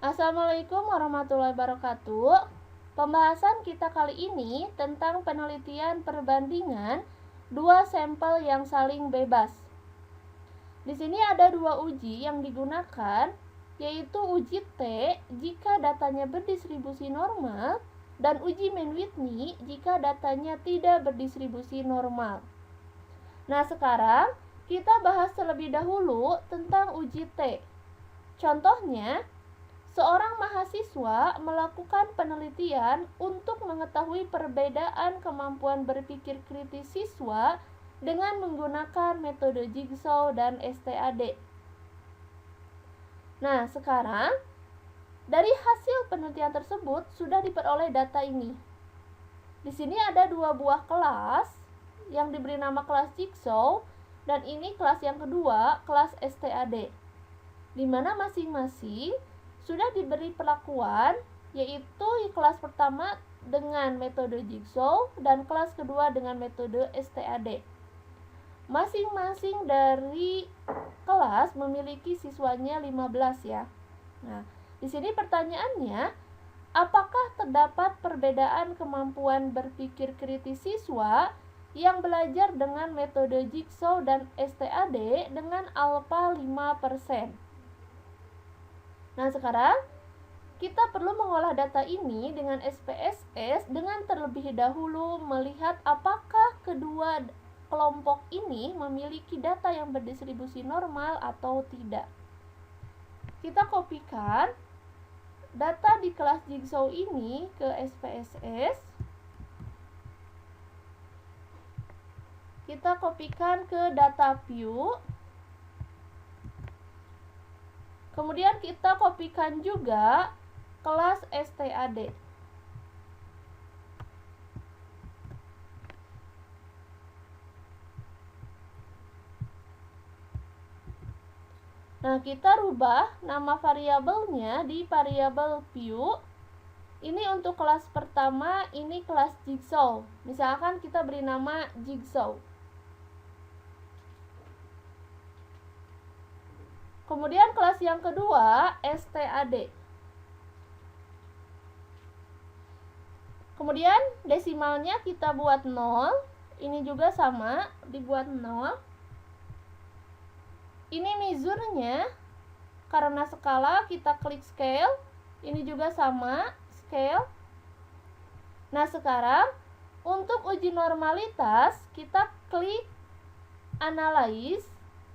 Assalamualaikum warahmatullahi wabarakatuh. Pembahasan kita kali ini tentang penelitian perbandingan dua sampel yang saling bebas. Di sini ada dua uji yang digunakan, yaitu uji T jika datanya berdistribusi normal dan uji Mann-Whitney jika datanya tidak berdistribusi normal. Nah, sekarang kita bahas terlebih dahulu tentang uji T. Contohnya, seorang mahasiswa melakukan penelitian untuk mengetahui perbedaan kemampuan berpikir kritis siswa dengan menggunakan metode Jigsaw dan STAD. Nah, sekarang dari hasil penelitian tersebut sudah diperoleh data ini. Di sini ada dua buah kelas yang diberi nama kelas Jigsaw dan ini kelas yang kedua, kelas STAD. Di mana masing-masing sudah diberi perlakuan, yaitu kelas pertama dengan metode Jigsaw dan kelas kedua dengan metode STAD. Masing-masing dari kelas memiliki siswanya 15 ya. Nah, di sini pertanyaannya, apakah terdapat perbedaan kemampuan berpikir kritis siswa yang belajar dengan metode Jigsaw dan STAD dengan alfa 5%? Nah, sekarang kita perlu mengolah data ini dengan SPSS dengan terlebih dahulu melihat apakah kedua kelompok ini memiliki data yang berdistribusi normal atau tidak. Kita kopikan data di kelas Jigsaw ini ke SPSS. Kita kopikan ke data view. Kemudian kita kopikan juga kelas STAD. Nah, kita rubah nama variabelnya di variabel view. Ini untuk kelas pertama, ini kelas Jigsaw. Misalkan kita beri nama Jigsaw. Kemudian kelas yang kedua, STAD. Kemudian desimalnya kita buat 0. Ini juga sama, dibuat 0. Ini measure-nya, karena skala kita klik scale. Ini juga sama, scale. Nah, sekarang untuk uji normalitas kita klik analyze,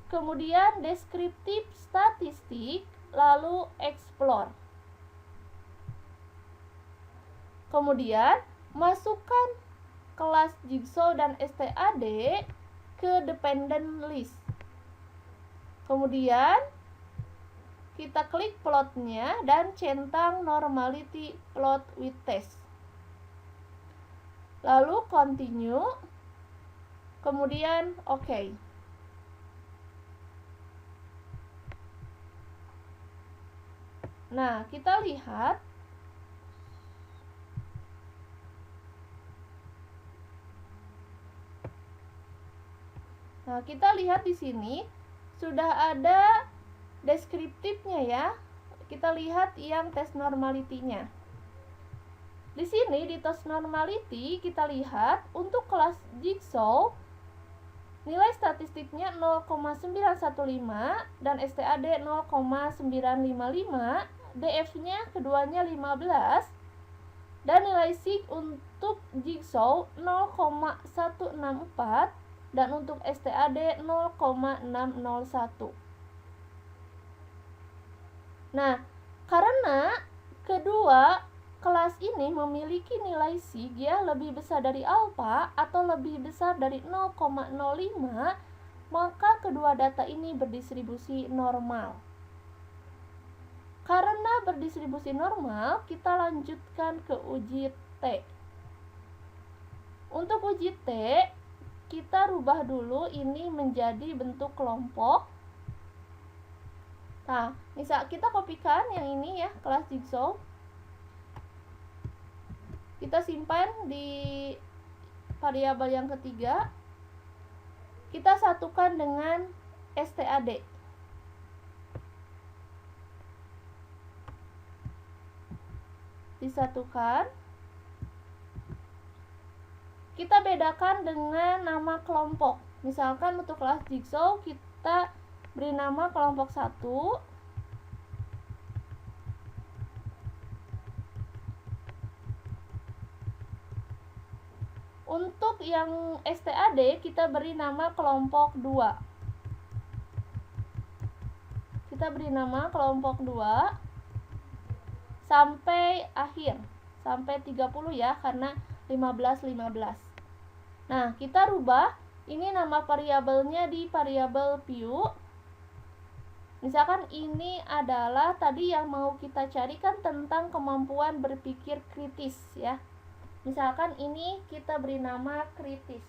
kemudian descriptive statistik, lalu explore. Kemudian masukkan kelas Jigsaw dan STAD ke dependent list. Kemudian kita klik plotnya dan centang normality plot with test. Lalu continue. Kemudian OK. Nah, kita lihat di sini sudah ada deskriptifnya ya. Kita lihat yang test normality-nya. Di sini di test normality kita lihat untuk kelas Jigsaw nilai statistiknya 0,915 dan STAD 0,955, DF-nya keduanya 15 dan nilai sig untuk Jigsaw 0,164 dan untuk STAD 0,601. Nah, karena kedua kelas ini memiliki nilai sig ya lebih besar dari alfa atau lebih besar dari 0,05, maka kedua data ini berdistribusi normal. Karena berdistribusi normal, kita lanjutkan ke uji T. Untuk uji T, kita rubah dulu ini menjadi bentuk kelompok. Nah, misal kita kopikan yang ini ya, kelas Jigsaw. Kita simpan di variabel yang ketiga. Kita satukan dengan STAD. disatukan. Kita bedakan dengan nama kelompok. Misalkan untuk kelas jigsaw kita beri nama kelompok 1. Untuk yang STAD kita beri nama kelompok 2. Kita beri nama kelompok 2 sampai akhir, sampai 30 ya, karena 15. Nah, kita rubah ini nama variabelnya di variabel view. Misalkan ini adalah tadi yang mau kita carikan tentang kemampuan berpikir kritis ya. Misalkan ini kita beri nama kritis.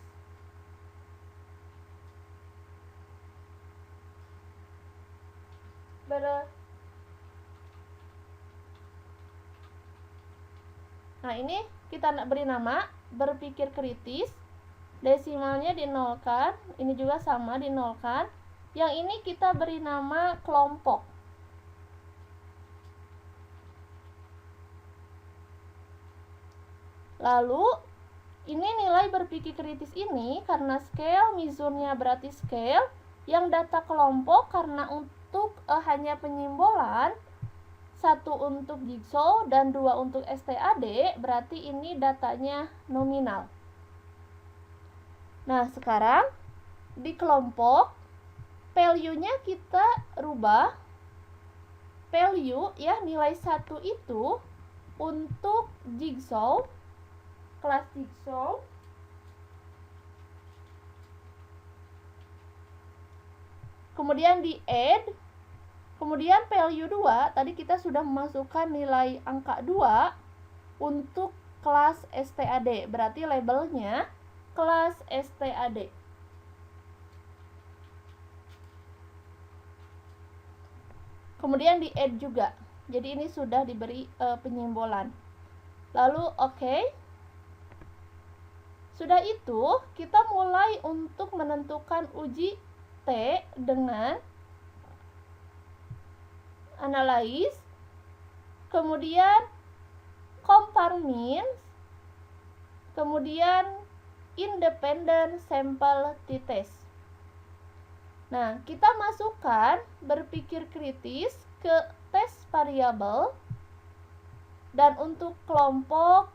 Nah, ini kita beri nama berpikir kritis. Desimalnya dinolkan, ini juga sama dinolkan. Yang ini kita beri nama kelompok. Lalu ini nilai berpikir kritis ini karena scale mizunnya berarti scale, yang data kelompok karena untuk hanya penyimbolan, 1 untuk jigsaw dan 2 untuk STAD, berarti ini datanya nominal. Nah, sekarang di kelompok value-nya kita rubah. Value ya, nilai 1 itu untuk jigsaw, kelas jigsaw. Kemudian di add. Kemudian value 2, tadi kita sudah memasukkan nilai angka 2 untuk kelas STAD. Berarti labelnya kelas STAD. Kemudian di add juga. Jadi ini sudah diberi penyimbolan. Lalu oke. Sudah itu, kita mulai untuk menentukan uji T dengan analyze, kemudian compare means, kemudian independent sample t-test. Nah, kita masukkan berpikir kritis ke tes variabel, dan untuk kelompok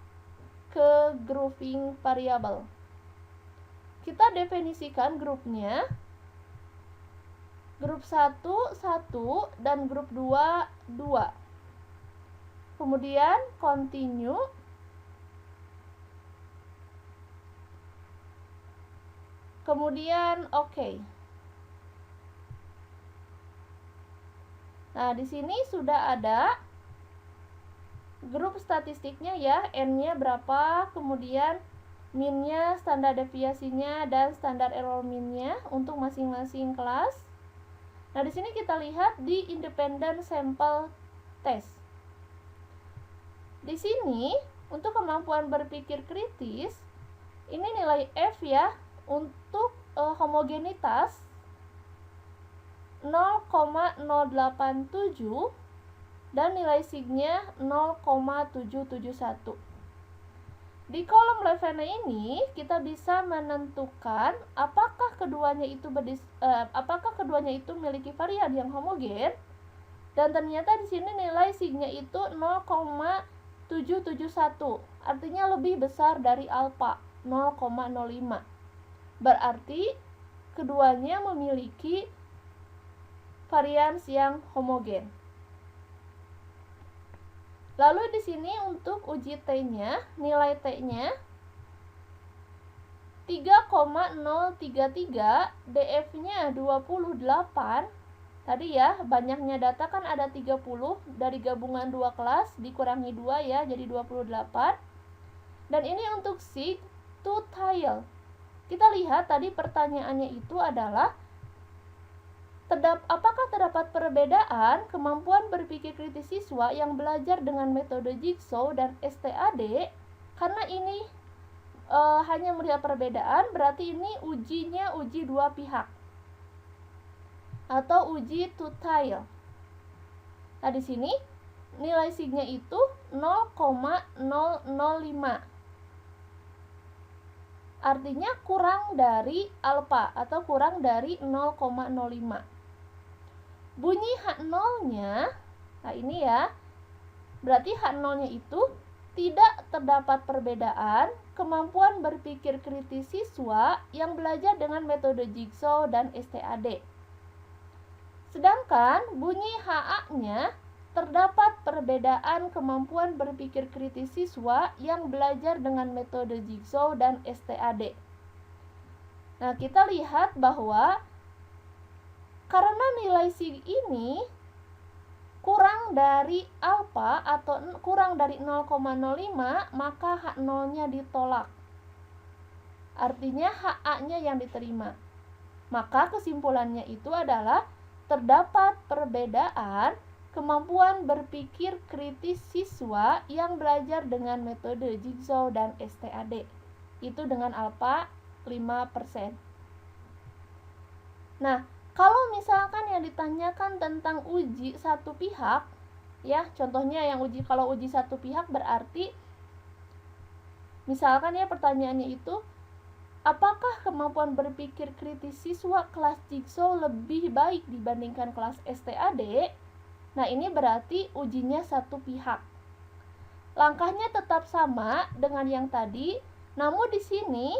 ke grouping variabel. Kita definisikan grupnya. Grup 1, 1, dan grup 2, 2. Kemudian continue. Kemudian oke. Nah, di sini sudah ada grup statistiknya ya, N-nya berapa, kemudian min-nya, standar deviasinya, dan standar error min-nya untuk masing-masing kelas. Nah, di sini kita lihat di independent sample test. Di sini untuk kemampuan berpikir kritis, ini nilai F ya, untuk homogenitas 0,087 dan nilai sig-nya 0,771. Di kolom Levene ini kita bisa menentukan apakah keduanya itu memiliki varian yang homogen, dan ternyata di sini nilai sig-nya itu 0,771, artinya lebih besar dari alfa 0,05. Berarti keduanya memiliki varians yang homogen. Lalu di sini untuk uji T-nya, nilai T-nya 3,033, DF-nya 28. Tadi ya, banyaknya data kan ada 30, dari gabungan 2 kelas dikurangi 2 ya, jadi 28. Dan ini untuk sig to tile. Kita lihat tadi pertanyaannya itu adalah apakah terdapat perbedaan kemampuan berpikir kritis siswa yang belajar dengan metode jigsaw dan STAD? Karena ini hanya melihat perbedaan, berarti ini ujinya uji dua pihak atau uji two tile. Nah, di sini nilai signya itu 0,005. Artinya kurang dari alfa atau kurang dari 0,05. Bunyi H0-nya, nah ini ya, berarti H0-nya itu tidak terdapat perbedaan kemampuan berpikir kritis siswa yang belajar dengan metode Jigsaw dan STAD. Sedangkan bunyi HA-nya terdapat perbedaan kemampuan berpikir kritis siswa yang belajar dengan metode Jigsaw dan STAD. Nah, kita lihat bahwa karena nilai sig ini kurang dari alfa atau kurang dari 0,05, maka H0-nya ditolak. Artinya HA-nya yang diterima. Maka kesimpulannya itu adalah terdapat perbedaan kemampuan berpikir kritis siswa yang belajar dengan metode Jigsaw dan STAD. Itu dengan alfa 5%. Nah, kalau misalkan yang ditanyakan tentang uji satu pihak, ya, contohnya yang kalau uji satu pihak berarti misalkan ya pertanyaannya itu, apakah kemampuan berpikir kritis siswa kelas Jigsaw lebih baik dibandingkan kelas STAD? Nah, ini berarti ujinya satu pihak. Langkahnya tetap sama dengan yang tadi, namun di sini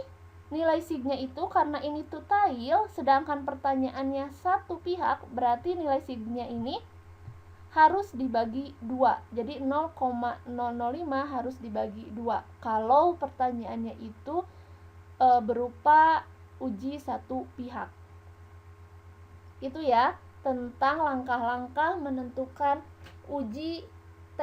nilai signya itu karena ini tutile, sedangkan pertanyaannya satu pihak, berarti nilai signya ini harus dibagi 2. Jadi 0,005 harus dibagi 2 kalau pertanyaannya itu berupa uji satu pihak. Itu ya tentang langkah-langkah menentukan uji T.